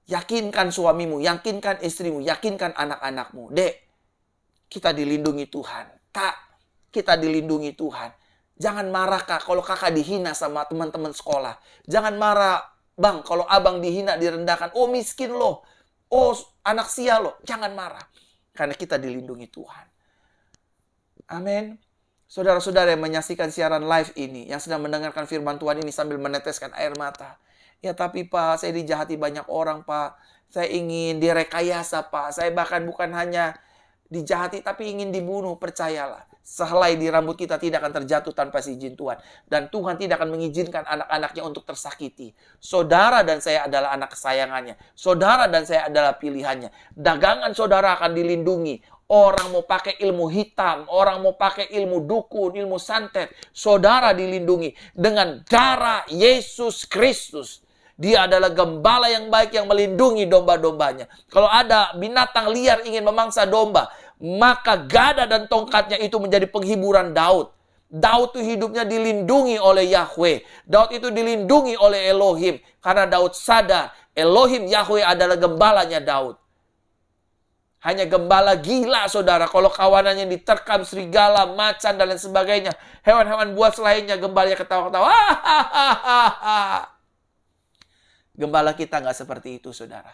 Yakinkan suamimu, yakinkan istrimu, yakinkan anak-anakmu. Dek, kita dilindungi Tuhan. Kak, kita dilindungi Tuhan. Jangan marah, Kak, kalau kakak dihina sama teman-teman sekolah. Jangan marah, Bang, kalau abang dihina, direndahkan. Oh, miskin loh. Oh, anak sia loh. Jangan marah. Karena kita dilindungi Tuhan. Amin. Saudara-saudara yang menyaksikan siaran live ini, yang sedang mendengarkan firman Tuhan ini sambil meneteskan air mata. Ya tapi Pak, saya dijahati banyak orang Pak. Saya ingin direkayasa Pak. Saya bahkan bukan hanya dijahati, tapi ingin dibunuh. Percayalah. sehelai di rambut kita tidak akan terjatuh tanpa izin Tuhan. Dan Tuhan tidak akan mengizinkan anak-anaknya untuk tersakiti. Saudara dan saya adalah anak kesayangannya. Saudara dan saya adalah pilihannya. Dagangan saudara akan dilindungi. Orang mau pakai ilmu hitam, orang mau pakai ilmu dukun, ilmu santet, saudara dilindungi dengan darah Yesus Kristus. Dia adalah gembala yang baik yang melindungi domba-dombanya. Kalau ada binatang liar ingin memangsa domba, maka gada dan tongkatnya itu menjadi penghiburan Daud. Daud itu hidupnya dilindungi oleh Yahweh. Daud itu dilindungi oleh Elohim. Karena Daud sadar Elohim Yahweh adalah gembalanya Daud. Hanya gembala gila, saudara. Kalau kawanannya diterkam serigala, macan, dan lain sebagainya. Hewan-hewan buas lainnya, gembalanya ketawa-ketawa. Gembala kita nggak seperti itu, saudara.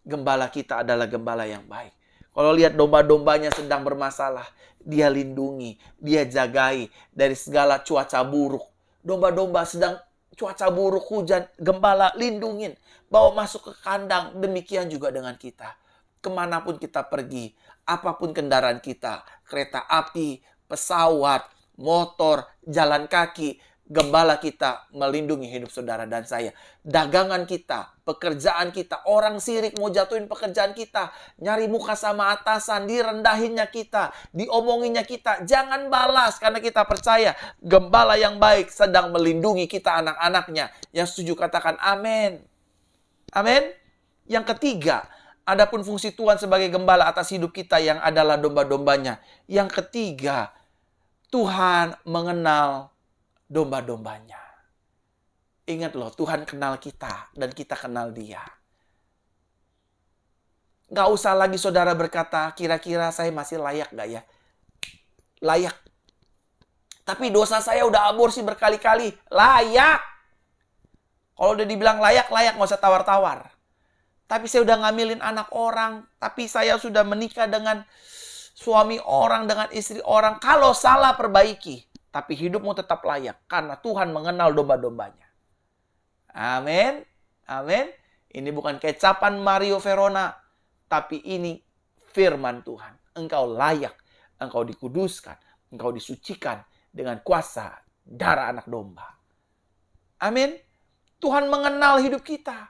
Gembala kita adalah gembala yang baik. Kalau lihat domba-dombanya sedang bermasalah, dia lindungi, dia jagai dari segala cuaca buruk. Domba-domba sedang cuaca buruk, hujan, gembala lindungin. Bawa masuk ke kandang, demikian juga dengan kita. Kemanapun kita pergi, apapun kendaraan kita, kereta api, pesawat, motor, jalan kaki, gembala kita melindungi hidup saudara dan saya. Dagangan kita, pekerjaan kita, orang sirik mau jatuhin pekerjaan kita, nyari muka sama atasan, direndahinnya kita, diomonginnya kita. Jangan balas karena kita percaya gembala yang baik sedang melindungi kita anak-anaknya. Yang setuju katakan amin. Amin. Yang ketiga, adapun fungsi Tuhan sebagai gembala atas hidup kita yang adalah domba-dombanya. Yang ketiga, Tuhan mengenal domba-dombanya. Ingat loh, Tuhan kenal kita dan kita kenal dia. Gak usah lagi saudara berkata, kira-kira saya masih layak gak ya? Layak. Tapi dosa saya udah aborsi berkali-kali. Layak. Kalau udah dibilang layak, layak, gak usah tawar-tawar. Tapi saya udah ngambilin anak orang. Tapi saya sudah menikah dengan suami orang, dengan istri orang. Kalau salah, perbaiki. Tapi hidupmu tetap layak. Karena Tuhan mengenal domba-dombanya. Amin. Amin. Ini bukan kecapan Mario Verona. Tapi ini firman Tuhan. Engkau layak. Engkau dikuduskan. Engkau disucikan dengan kuasa darah anak domba. Amin. Tuhan mengenal hidup kita.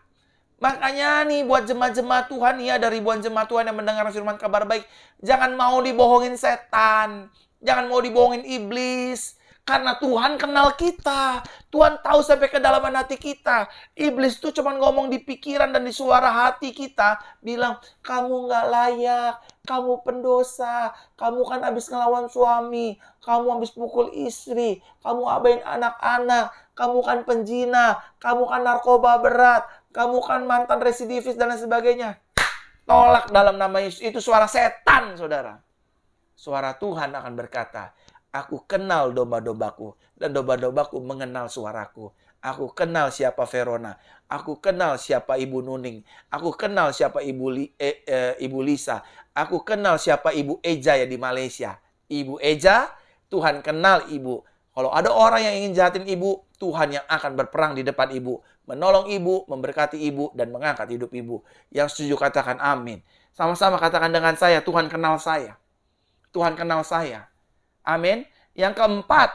Makanya nih buat jemaat-jemaat Tuhan, ya ada ribuan jemaat Tuhan yang mendengar firman kabar baik. Jangan mau dibohongin setan. Jangan mau dibohongin iblis. Karena Tuhan kenal kita. Tuhan tahu sampai kedalaman hati kita. Iblis tuh cuma ngomong di pikiran dan di suara hati kita. Bilang, kamu gak layak. Kamu pendosa. Kamu kan habis ngelawan suami. Kamu habis pukul istri. Kamu abain anak-anak. Kamu kan penjina. Kamu kan narkoba berat. Kamu kan mantan residivis dan lain sebagainya. Tolak dalam nama Yesus. Itu suara setan, saudara. Suara Tuhan akan berkata, aku kenal domba-dombaku. Dan domba-dombaku mengenal suaraku. Aku kenal siapa Verona. Aku kenal siapa Ibu Nuning. Aku kenal siapa Ibu Lisa. Aku kenal siapa Ibu Eja ya di Malaysia. Ibu Eja, Tuhan kenal Ibu. Kalau ada orang yang ingin jahatin Ibu, Tuhan yang akan berperang di depan Ibu. Menolong Ibu, memberkati Ibu, dan mengangkat hidup Ibu. Yang setuju katakan amin. Sama-sama katakan dengan saya, Tuhan kenal saya. Tuhan kenal saya. Amin. Yang keempat,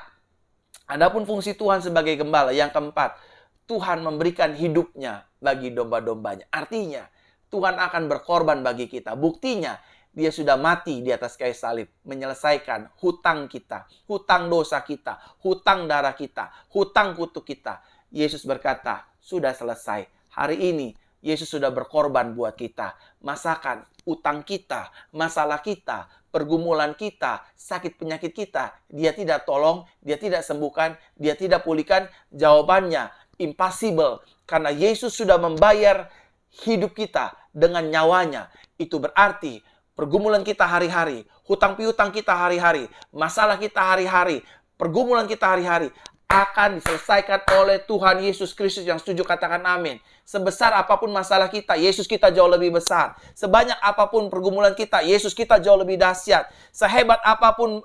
adapun fungsi Tuhan sebagai gembala. Yang keempat, Tuhan memberikan hidupnya bagi domba-dombanya. Artinya, Tuhan akan berkorban bagi kita. Buktinya, dia sudah mati di atas kayu salib. Menyelesaikan hutang kita, hutang dosa kita, hutang darah kita, hutang kutuk kita. Yesus berkata, sudah selesai. Hari ini, Yesus sudah berkorban buat kita. Masakan utang kita, masalah kita, pergumulan kita, sakit penyakit kita, dia tidak tolong, dia tidak sembuhkan, dia tidak pulihkan. Jawabannya impossible. Karena Yesus sudah membayar hidup kita dengan nyawanya. Itu berarti pergumulan kita hari-hari, hutang piutang kita hari-hari, masalah kita hari-hari, pergumulan kita hari-hari akan diselesaikan oleh Tuhan Yesus Kristus. Yang setuju katakan amin. Sebesar apapun masalah kita, Yesus kita jauh lebih besar. Sebanyak apapun pergumulan kita, Yesus kita jauh lebih dahsyat. Sehebat apapun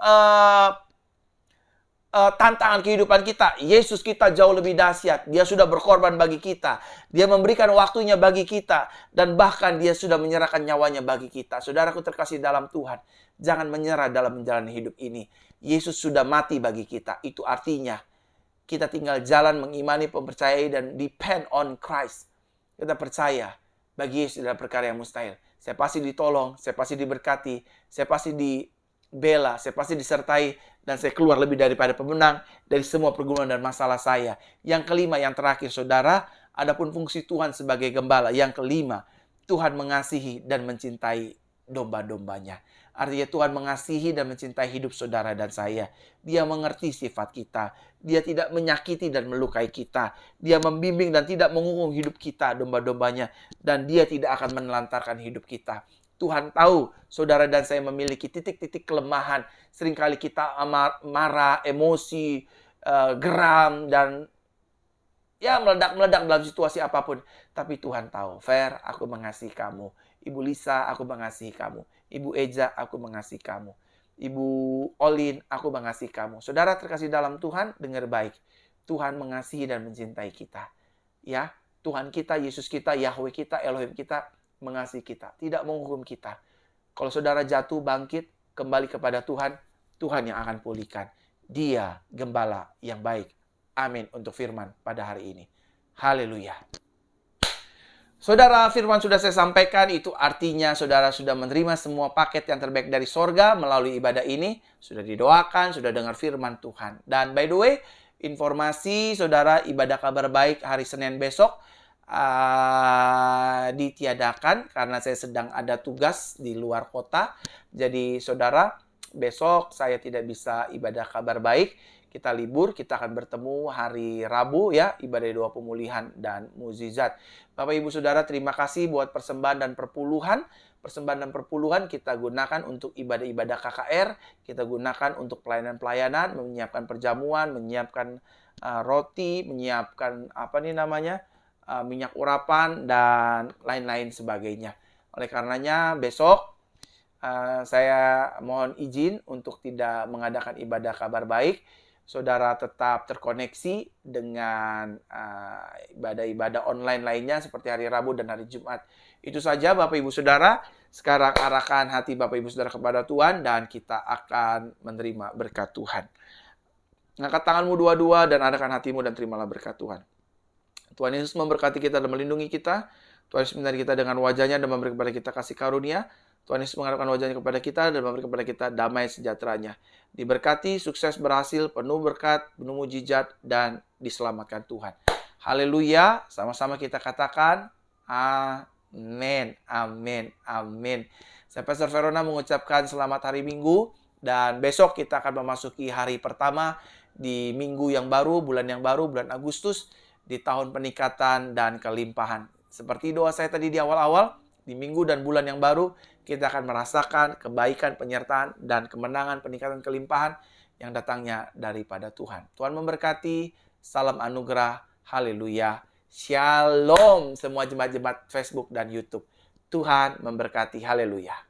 tantangan kehidupan kita, Yesus kita jauh lebih dahsyat. Dia sudah berkorban bagi kita. Dia memberikan waktunya bagi kita. Dan bahkan dia sudah menyerahkan nyawanya bagi kita. Saudaraku terkasih dalam Tuhan, jangan menyerah dalam menjalani hidup ini. Yesus sudah mati bagi kita. Itu artinya kita tinggal jalan mengimani, mempercayai, dan depend on Christ. Kita percaya bagi Yesus adalah perkara yang mustahil. Saya pasti ditolong, saya pasti diberkati, saya pasti dibela, saya pasti disertai, dan saya keluar lebih daripada pemenang dari semua pergumulan dan masalah saya. Yang kelima, yang terakhir saudara, adapun fungsi Tuhan sebagai gembala. Yang kelima, Tuhan mengasihi dan mencintai domba-dombanya. Artinya Tuhan mengasihi dan mencintai hidup saudara dan saya. Dia mengerti sifat kita. Dia tidak menyakiti dan melukai kita. Dia membimbing dan tidak menghukum hidup kita, domba-dombanya. Dan dia tidak akan menelantarkan hidup kita. Tuhan tahu saudara dan saya memiliki titik-titik kelemahan. Seringkali kita marah, emosi, geram, dan ya meledak-meledak dalam situasi apapun. Tapi Tuhan tahu, Fer, aku mengasihi kamu. Ibu Lisa, aku mengasihi kamu. Ibu Eja, aku mengasihi kamu. Ibu Olin, aku mengasihi kamu. Saudara terkasih dalam Tuhan, dengar baik. Tuhan mengasihi dan mencintai kita. Ya, Tuhan kita, Yesus kita, Yahweh kita, Elohim kita, mengasihi kita. Tidak menghukum kita. Kalau saudara jatuh, bangkit, kembali kepada Tuhan, Tuhan yang akan pulihkan. Dia gembala yang baik. Amin untuk firman pada hari ini. Haleluya. Saudara, firman sudah saya sampaikan, itu artinya saudara sudah menerima semua paket yang terbaik dari sorga melalui ibadah ini. Sudah didoakan, sudah dengar firman Tuhan. Dan by the way, informasi saudara ibadah kabar baik hari Senin besok ditiadakan karena saya sedang ada tugas di luar kota. Jadi saudara, besok saya tidak bisa ibadah kabar baik. Kita libur, kita akan bertemu hari Rabu ya, ibadah doa pemulihan dan mukjizat. Bapak Ibu Saudara, terima kasih buat persembahan dan perpuluhan. Persembahan dan perpuluhan kita gunakan untuk ibadah-ibadah KKR, kita gunakan untuk pelayanan-pelayanan, menyiapkan perjamuan, menyiapkan roti, menyiapkan minyak urapan dan lain-lain sebagainya. Oleh karenanya besok saya mohon izin untuk tidak mengadakan ibadah kabar baik. Saudara tetap terkoneksi dengan ibadah-ibadah online lainnya seperti hari Rabu dan hari Jumat. Itu saja Bapak Ibu Saudara. Sekarang arahkan hati Bapak Ibu Saudara kepada Tuhan dan kita akan menerima berkat Tuhan. Angkat tanganmu dua-dua dan arahkan hatimu dan terimalah berkat Tuhan. Tuhan Yesus memberkati kita dan melindungi kita. Tuhan Yesus menyertai kita dengan wajahnya dan memberi kepada kita kasih karunia. Tuhan Yesus mengharapkan wajahnya kepada kita dan memberi kepada kita damai sejahteranya. Diberkati, sukses, berhasil, penuh berkat, penuh mujizat, dan diselamatkan Tuhan. Haleluya. Sama-sama kita katakan, amin, amin, amin. Saya Pastor Verona mengucapkan selamat hari Minggu. Dan besok kita akan memasuki hari pertama di minggu yang baru, bulan Agustus, di tahun peningkatan dan kelimpahan. Seperti doa saya tadi di awal-awal, di minggu dan bulan yang baru, kita akan merasakan kebaikan, penyertaan, dan kemenangan, peningkatan, kelimpahan yang datangnya daripada Tuhan. Tuhan memberkati, salam anugerah, haleluya, shalom semua jemaat-jemaat Facebook dan YouTube. Tuhan memberkati, haleluya.